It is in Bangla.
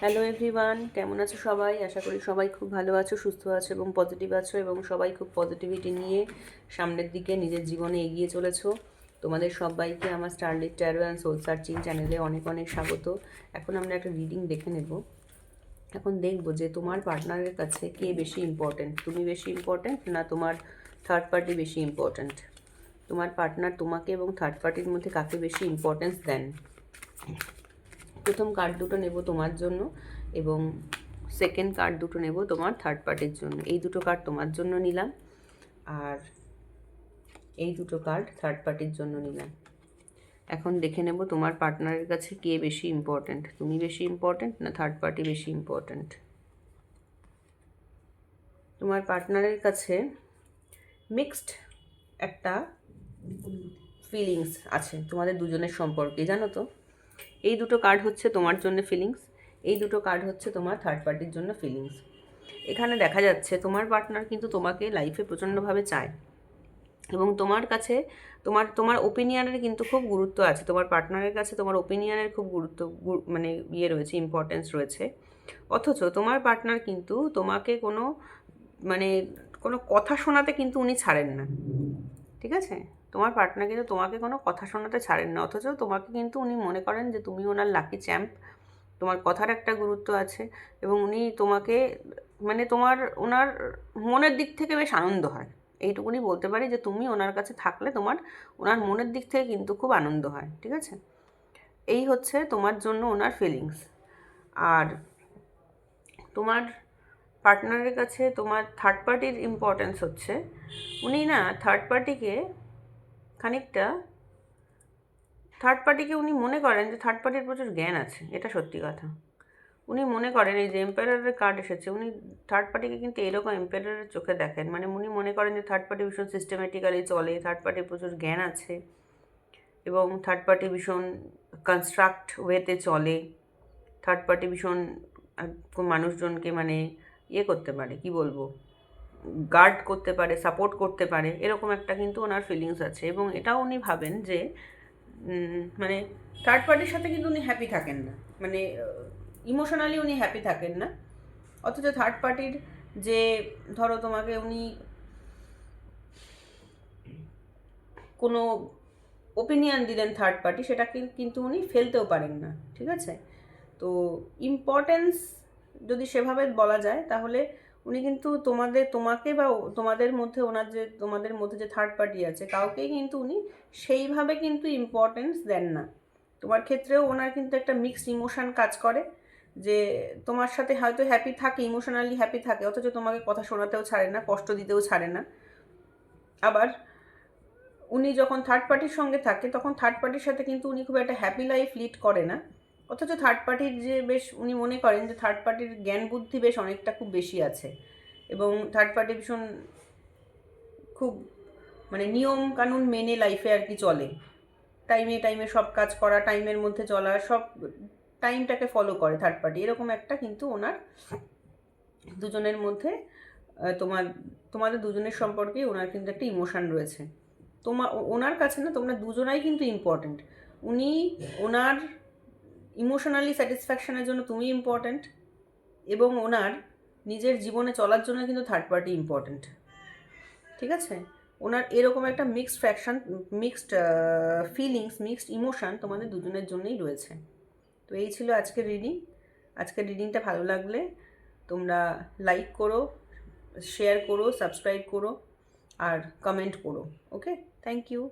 হ্যালো এভরিওয়ান, কেমন আছো সবাই? আশা করি সবাই খুব ভালো আছো, সুস্থ আছো এবং পজিটিভ আছো এবং সবাই খুব পজিটিভিটি নিয়ে সামনের দিকে নিজের জীবনে এগিয়ে চলেছো। তোমাদের সবাইকে আমার স্টারলিট ট্যারো অ্যান্ড সোল সার্চিং চ্যানেলে অনেক অনেক স্বাগত। এখন আমরা একটা রিডিং দেখে নেব। এখন দেখব যে তোমার পার্টনারের কাছে কে বেশি ইম্পর্ট্যান্ট, তুমি বেশি ইম্পর্ট্যান্ট না তোমার থার্ড পার্টি বেশি ইম্পর্ট্যান্ট। তোমার পার্টনার তোমাকে এবং থার্ড পার্টির মধ্যে কাকে বেশি ইম্পর্ট্যান্স দেন। প্রথম কার্ড দুটো নেব তোমার জন্য এবং সেকেন্ড কার্ড দুটো নেব তোমার থার্ড পার্টির জন্য। এই দুটো কার্ড তোমার জন্য নিলাম আর এই দুটো কার্ড থার্ড পার্টির জন্য নিলাম। এখন দেখে নেব তোমার পার্টনারের কাছে কে বেশি ইম্পর্ট্যান্ট, তুমি বেশি ইম্পর্ট্যান্ট না থার্ড পার্টি বেশি ইম্পর্ট্যান্ট। তোমার পার্টনারের কাছে মিক্সড একটা ফিলিংস আছে তোমাদের দুজনের সম্পর্কে, জানো তো। এই দুটো কার্ড হচ্ছে তোমার জন্য ফিলিংস, এই দুটো কার্ড হচ্ছে তোমার থার্ড পার্টির জন্য ফিলিংস। এখানে দেখা যাচ্ছে তোমার পার্টনার কিন্তু তোমাকে লাইফে প্রচণ্ডভাবে চায় এবং তোমার কাছে তোমার তোমার ওপিনিয়নের কিন্তু খুব গুরুত্ব আছে। তোমার পার্টনারের কাছে তোমার ওপিনিয়নের খুব গুরুত্ব মানে রয়েছে, ইম্পর্টেন্স রয়েছে। অথচ তোমার পার্টনার কিন্তু তোমাকে মানে কোনো কথা শোনাতে কিন্তু উনি ছাড়েন না, ঠিক আছে। তোমার পার্টনার কিন্তু তোমাকে কোনো কথা শোনাতে ছাড়েন না, অথচ তোমাকে কিন্তু উনি মনে করেন যে তুমি ওনার লাকি চ্যাম্প। তোমার কথার একটা গুরুত্ব আছে এবং উনি তোমাকে মানে ওনার মনের দিক থেকে বেশ আনন্দ হয়। এইটুকুনি বলতে পারি যে তুমি ওনার কাছে থাকলে ওনার মনের দিক থেকে কিন্তু খুব আনন্দ হয়, ঠিক আছে। এই হচ্ছে তোমার জন্য ওনার ফিলিংস। আর তোমার পার্টনারের কাছে তোমার থার্ড পার্টির ইম্পর্ট্যান্স হচ্ছে উনি না খানিকটা থার্ড পার্টিকে উনি মনে করেন যে থার্ড পার্টির প্রচুর জ্ঞান আছে, এটা সত্যি কথা। উনি মনে করেন এই যে এম্পায়ারের কার্ড এসেছে, উনি থার্ড পার্টিকে কিন্তু এরকম এম্পায়ারের চোখে দেখেন। মানে উনি মনে করেন যে থার্ড পার্টি ভীষণ সিস্টেমেটিক্যালি চলে, থার্ড পার্টির প্রচুর জ্ঞান আছে এবং থার্ড পার্টি ভীষণ কনস্ট্রাক্ট ওয়েতে চলে। থার্ড পার্টি ভীষণ মানুষজনকে মানে করতে পারে, কি বলবো, গার্ড করতে পারে, সাপোর্ট করতে পারে, এরকম একটা কিন্তু ওনার ফিলিংস আছে। এবং এটাও উনি ভাবেন যে মানে থার্ড পার্টির সাথে কিন্তু উনি হ্যাপি থাকেন না, মানে ইমোশনালি উনি হ্যাপি থাকেন না। অথচ থার্ড পার্টির যে ধরো তোমাকে উনি কোনো ওপিনিয়ন দিলেন থার্ড পার্টি, সেটাকে কিন্তু উনি ফেলতেও পারেন না, ঠিক আছে। তো ইম্পর্টেন্স যদি সেভাবে বলা যায় তাহলে উনি কিন্তু তোমাকে বা তোমাদের মধ্যে যে থার্ড পার্টি আছে কাউকেই কিন্তু উনি সেইভাবে কিন্তু ইম্পর্টেন্স দেন না। তোমার ক্ষেত্রেও ওনার কিন্তু একটা মিক্সড ইমোশন কাজ করে, যে তোমার সাথে হয়তো হ্যাপি থাকে, ইমোশনালি হ্যাপি থাকে, অথচ তোমাকে কথা শোনাতেও ছাড়ে না, কষ্ট দিতেও ছাড়ে না। আবার উনি যখন থার্ড পার্টির সঙ্গে থাকে তখন থার্ড পার্টির সাথে কিন্তু উনি খুব একটা হ্যাপি লাইফ লিড করে না। অথচ থার্ড পার্টির যে বেশ উনি মনে করেন যে থার্ড পার্টির জ্ঞান বুদ্ধি বেশ অনেকটা খুব বেশি আছে এবং থার্ড পার্টি ভীষণ খুব মানে নিয়ম কানুন মেনে লাইফে আর কি চলে। টাইমে টাইমে সব কাজ করা, টাইমের মধ্যে চলা, সব টাইমটাকে ফলো করে থার্ড পার্টি। এরকম একটা কিন্তু ওনার দুজনের মধ্যে তোমাদের দুজনের সম্পর্কে ওনার কিন্তু একটা ইমোশন রয়েছে। ওনার কাছে না তোমরা দুজনাই কিন্তু ইম্পর্ট্যান্ট। ওনার ইমোশনালি স্যাটিসফ্যাকশনের জন্য তুমি ইম্পর্ট্যান্ট এবং ওনার নিজের জীবনে চলার জন্য কিন্তু থার্ড পার্টি ইম্পর্ট্যান্ট, ঠিক আছে। ওনার এরকম একটা মিক্সড ফিলিংস, মিক্সড ইমোশন তোমাদের দুজনের জন্যই রয়েছে। তো এই ছিল আজকের রিডিং। আজকের রিডিংটা ভালো লাগলে তোমরা লাইক করো, শেয়ার করো, সাবস্ক্রাইব করো আর কমেন্ট করো। ওকে, থ্যাংক ইউ।